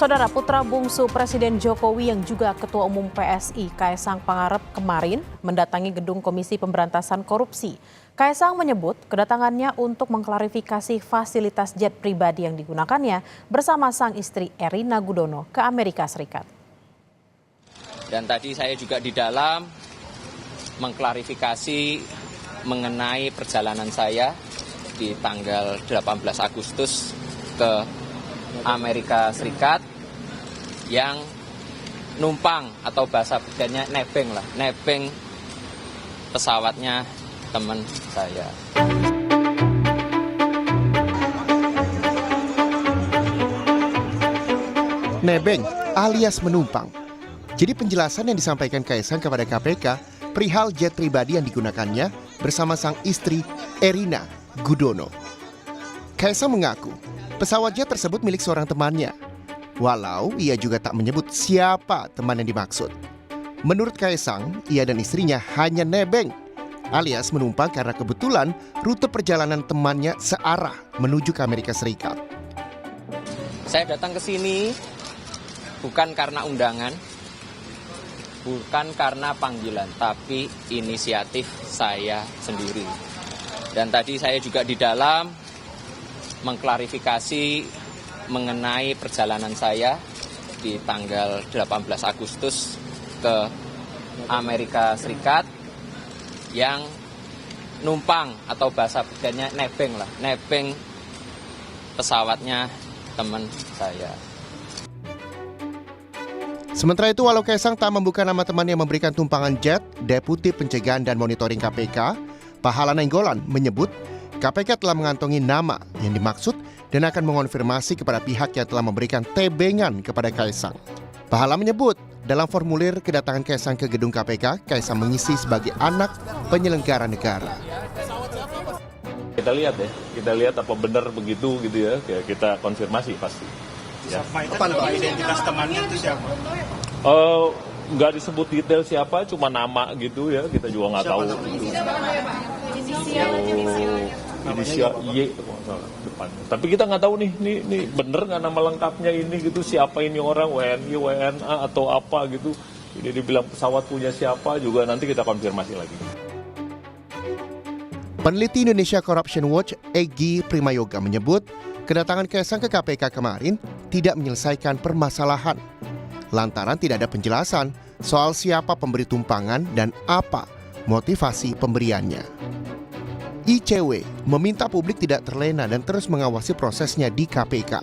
Saudara putra bungsu Presiden Jokowi yang juga Ketua Umum PSI, Kaesang Pangarep kemarin mendatangi gedung Komisi Pemberantasan Korupsi. Kaesang menyebut kedatangannya untuk mengklarifikasi fasilitas jet pribadi yang digunakannya bersama sang istri Erina Gudono ke Amerika Serikat. Dan tadi saya juga di dalam mengklarifikasi mengenai perjalanan saya di tanggal 18 Agustus ke Amerika Serikat yang numpang atau bahasa bedanya nebeng pesawatnya teman saya. Nebeng alias menumpang. Jadi penjelasan yang disampaikan Kaesang kepada KPK perihal jet pribadi yang digunakannya bersama sang istri Erina Gudono. Kaesang mengaku pesawat jet tersebut milik seorang temannya, walau ia juga tak menyebut siapa teman yang dimaksud. Menurut Kaesang, ia dan istrinya hanya nebeng, alias menumpang karena kebetulan rute perjalanan temannya searah menuju ke Amerika Serikat. Saya datang ke sini bukan karena undangan, bukan karena panggilan, tapi inisiatif saya sendiri. Dan tadi saya juga di dalam mengklarifikasi mengenai perjalanan saya di tanggal 18 Agustus ke Amerika Serikat yang numpang atau bahasa bedanya nebeng pesawatnya teman saya. Sementara itu, walau Kaesang tak membuka nama teman yang memberikan tumpangan jet, Deputi Pencegahan dan Monitoring KPK, Pahala Nainggolan menyebut KPK telah mengantongi nama yang dimaksud dan akan mengonfirmasi kepada pihak yang telah memberikan tebengan kepada Kaesang. Pahala menyebut dalam formulir kedatangan Kaesang ke gedung KPK, Kaesang mengisi sebagai anak penyelenggara negara. Kita lihat apa benar begitu gitu ya, kita konfirmasi pasti. Ya. Apa identitas temannya itu siapa? Nggak disebut detail siapa, cuma nama gitu ya, kita juga nggak tahu. Inisial Y depan. Tapi kita nggak tahu nih bener nggak nama lengkapnya ini gitu, siapa ini orang, WNI, WNA atau apa gitu. Ini dibilang pesawat punya siapa juga, nanti kita konfirmasi lagi. Peneliti Indonesia Corruption Watch Egy Primayoga menyebut kedatangan Kaesang ke KPK kemarin tidak menyelesaikan permasalahan lantaran tidak ada penjelasan soal siapa pemberi tumpangan dan apa motivasi pemberiannya. ICW meminta publik tidak terlena dan terus mengawasi prosesnya di KPK.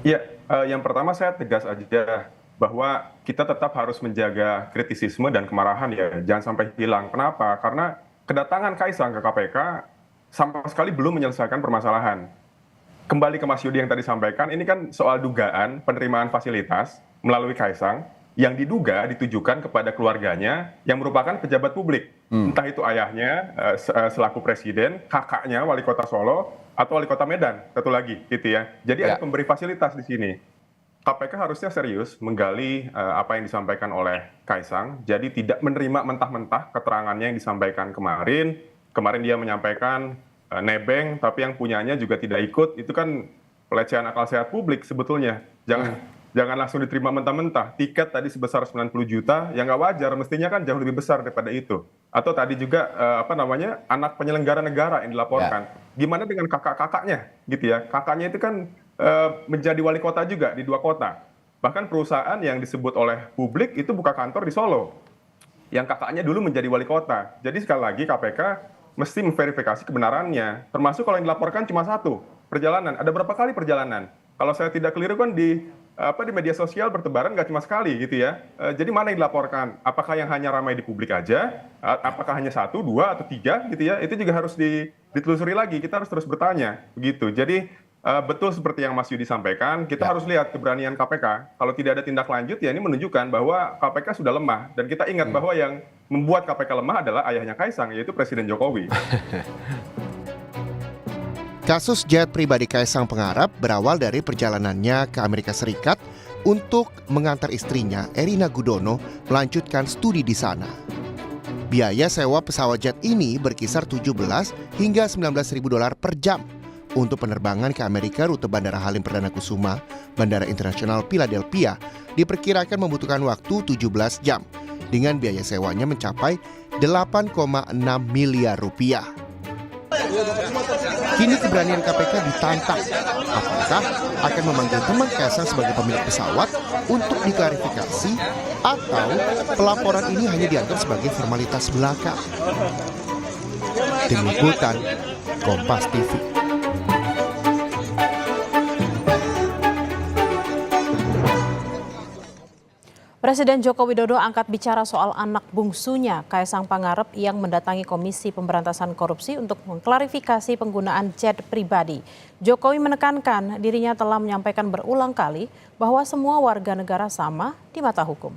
Ya, yang pertama saya tegas aja bahwa kita tetap harus menjaga kritisisme dan kemarahan ya, jangan sampai hilang. Kenapa? Karena kedatangan Kaesang ke KPK sama sekali belum menyelesaikan permasalahan. Kembali ke Mas Yudi yang tadi sampaikan, ini kan soal dugaan penerimaan fasilitas melalui Kaesang yang diduga ditujukan kepada keluarganya yang merupakan pejabat publik. Entah itu ayahnya selaku presiden, kakaknya wali kota Solo, atau wali kota Medan, satu lagi gitu ya. Jadi ada pemberi fasilitas di sini. KPK harusnya serius menggali apa yang disampaikan oleh Kaesang, jadi tidak menerima mentah-mentah keterangannya yang disampaikan kemarin. Kemarin dia menyampaikan nebeng, tapi yang punyanya juga tidak ikut. Itu kan pelecehan akal sehat publik sebetulnya. Jangan langsung diterima mentah-mentah. Tiket tadi sebesar 90 juta, yang nggak wajar, mestinya kan jauh lebih besar daripada itu. Atau tadi juga anak penyelenggara negara yang dilaporkan. Gimana dengan kakak-kakaknya gitu ya? Kakaknya itu kan menjadi wali kota juga di 2 kota. Bahkan perusahaan yang disebut oleh publik itu buka kantor di Solo. Yang kakaknya dulu menjadi wali kota. Jadi sekali lagi KPK mesti memverifikasi kebenarannya. Termasuk kalau yang dilaporkan cuma 1, perjalanan. Ada berapa kali perjalanan? Kalau saya tidak keliru kan di media sosial bertebaran nggak cuma sekali gitu ya. Jadi mana yang dilaporkan? Apakah yang hanya ramai di publik aja? Apakah hanya 1, 2, atau 3 gitu ya? Itu juga harus ditelusuri lagi. Kita harus terus bertanya begitu. Jadi betul seperti yang Mas Yudi sampaikan, kita harus lihat keberanian KPK. Kalau tidak ada tindak lanjut ya ini menunjukkan bahwa KPK sudah lemah. Dan kita ingat bahwa yang membuat KPK lemah adalah ayahnya Kaesang, yaitu Presiden Jokowi. Kasus jet pribadi Kaesang Pangarep berawal dari perjalanannya ke Amerika Serikat untuk mengantar istrinya, Erina Gudono, melanjutkan studi di sana. Biaya sewa pesawat jet ini berkisar $17 hingga $19.000 per jam. untuk penerbangan ke Amerika rute Bandara Halim Perdana Kusuma, Bandara Internasional Philadelphia diperkirakan membutuhkan waktu 17 jam dengan biaya sewanya mencapai 8,6 miliar rupiah. Kini keberanian KPK ditantang. Apakah akan memanggil teman Kaisang sebagai pemilik pesawat untuk diklarifikasi atau pelaporan ini hanya dianggap sebagai formalitas belaka? Tim Liputan Kompas TV. Presiden Joko Widodo angkat bicara soal anak bungsunya, Kaisang Pangarep, yang mendatangi Komisi Pemberantasan Korupsi untuk mengklarifikasi penggunaan jet pribadi. Jokowi menekankan dirinya telah menyampaikan berulang kali bahwa semua warga negara sama di mata hukum.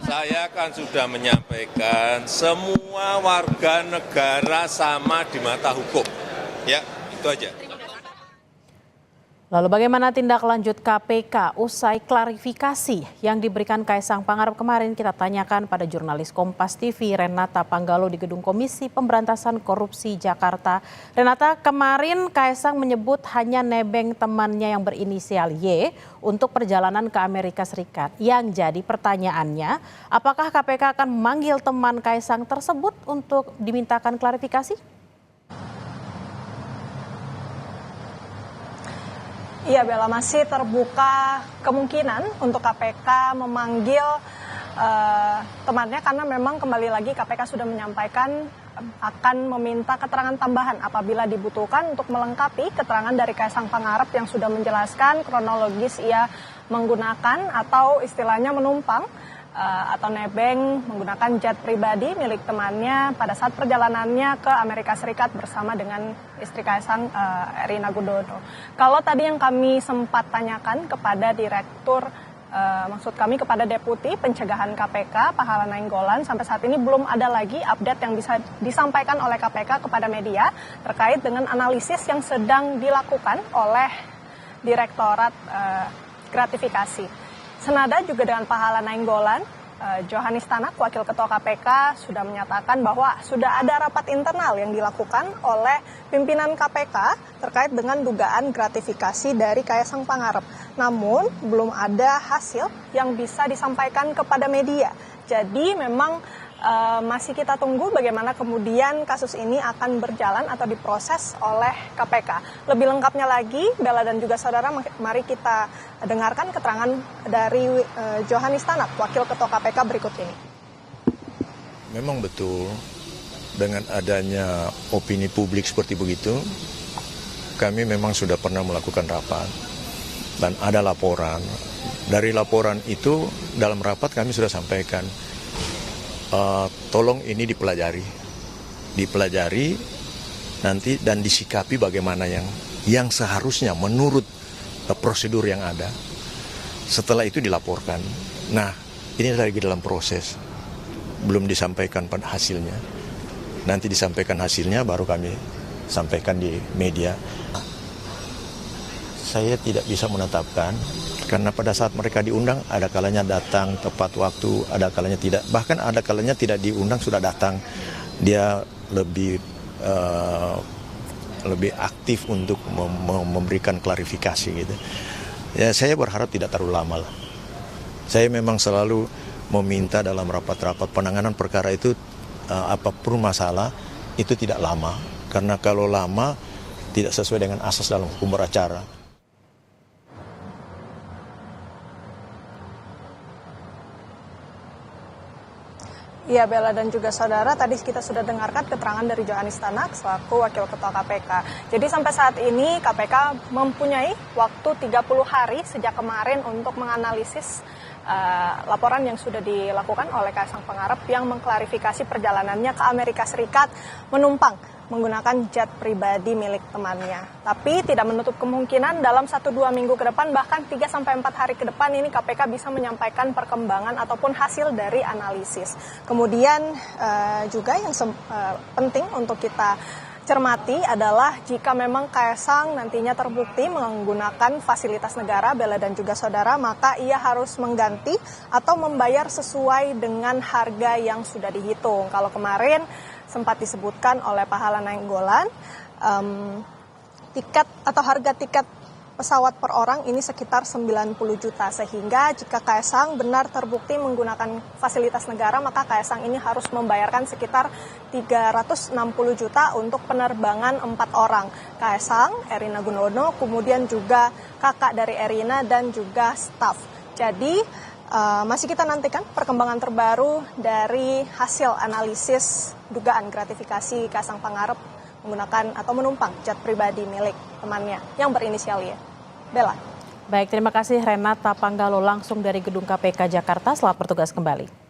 Saya kan sudah menyampaikan semua warga negara sama di mata hukum. Ya, itu aja. Lalu bagaimana tindak lanjut KPK usai klarifikasi yang diberikan Kaisang Pangarep kemarin? Kita tanyakan pada jurnalis Kompas TV Renata Panggalo di Gedung Komisi Pemberantasan Korupsi Jakarta. Renata, kemarin Kaisang menyebut hanya nebeng temannya yang berinisial Y untuk perjalanan ke Amerika Serikat. Yang jadi pertanyaannya, apakah KPK akan memanggil teman Kaisang tersebut untuk dimintakan klarifikasi? Iya Bella, masih terbuka kemungkinan untuk KPK memanggil temannya karena memang kembali lagi KPK sudah menyampaikan akan meminta keterangan tambahan apabila dibutuhkan untuk melengkapi keterangan dari Kaisang Pangarep yang sudah menjelaskan kronologis ia menggunakan atau istilahnya menumpang atau nebeng menggunakan jet pribadi milik temannya pada saat perjalanannya ke Amerika Serikat bersama dengan istri Kaisang, Erina Gudono. Kalau tadi yang kami sempat tanyakan kepada Direktur, maksud kami kepada Deputi Pencegahan KPK, Pahala Nainggolan, sampai saat ini belum ada lagi update yang bisa disampaikan oleh KPK kepada media terkait dengan analisis yang sedang dilakukan oleh Direktorat Gratifikasi. Senada juga dengan Pahala Nainggolan, Johanis Tanak, Wakil Ketua KPK, sudah menyatakan bahwa sudah ada rapat internal yang dilakukan oleh pimpinan KPK terkait dengan dugaan gratifikasi dari Kaisang Pangarep. Namun, belum ada hasil yang bisa disampaikan kepada media. Jadi memang masih kita tunggu bagaimana kemudian kasus ini akan berjalan atau diproses oleh KPK. Lebih lengkapnya lagi, Bella dan juga saudara, mari kita dengarkan keterangan dari Johanis Tanak, Wakil Ketua KPK berikut ini. Memang betul, dengan adanya opini publik seperti begitu, kami memang sudah pernah melakukan rapat dan ada laporan. Dari laporan itu, dalam rapat kami sudah sampaikan, tolong ini dipelajari nanti dan disikapi bagaimana yang seharusnya menurut prosedur yang ada. Setelah itu dilaporkan. Nah, ini lagi dalam proses, belum disampaikan pada hasilnya. Nanti disampaikan hasilnya baru kami sampaikan di media. Saya tidak bisa menetapkan. Karena pada saat mereka diundang, ada kalanya datang tepat waktu, ada kalanya tidak. Bahkan ada kalanya tidak diundang sudah datang. Dia lebih aktif untuk memberikan klarifikasi gitu. Ya, saya berharap tidak terlalu lama lah. Saya memang selalu meminta dalam rapat-rapat penanganan perkara itu apapun masalah itu tidak lama. Karena kalau lama tidak sesuai dengan asas dalam hukum beracara. Ya Bella dan juga saudara, tadi kita sudah dengarkan keterangan dari Johanis Tanak selaku Wakil Ketua KPK. Jadi sampai saat ini KPK mempunyai waktu 30 hari sejak kemarin untuk menganalisis laporan yang sudah dilakukan oleh Kaisang Pangarep yang mengklarifikasi perjalanannya ke Amerika Serikat menumpang menggunakan jet pribadi milik temannya. Tapi tidak menutup kemungkinan dalam 1-2 minggu ke depan, bahkan 3-4 hari ke depan ini KPK bisa menyampaikan perkembangan ataupun hasil dari analisis. Kemudian juga yang penting untuk kita cermati adalah jika memang Kaisang nantinya terbukti menggunakan fasilitas negara, Bella dan juga saudara, maka ia harus mengganti atau membayar sesuai dengan harga yang sudah dihitung. Kalau kemarin sempat disebutkan oleh Pak Hala Nainggolan, tiket atau harga tiket pesawat per orang ini sekitar 90 juta, sehingga jika Kaisang benar terbukti menggunakan fasilitas negara, maka Kaisang ini harus membayarkan sekitar 360 juta untuk penerbangan 4 orang. Kaisang, Erina Gudono, kemudian juga kakak dari Erina dan juga staf. Jadi masih kita nantikan perkembangan terbaru dari hasil analisis dugaan gratifikasi Kaisang Pangarep menggunakan atau menumpang jet pribadi milik temannya yang berinisial Y. Bella. Baik, terima kasih Renata Panggalo langsung dari Gedung KPK Jakarta. Selamat bertugas kembali.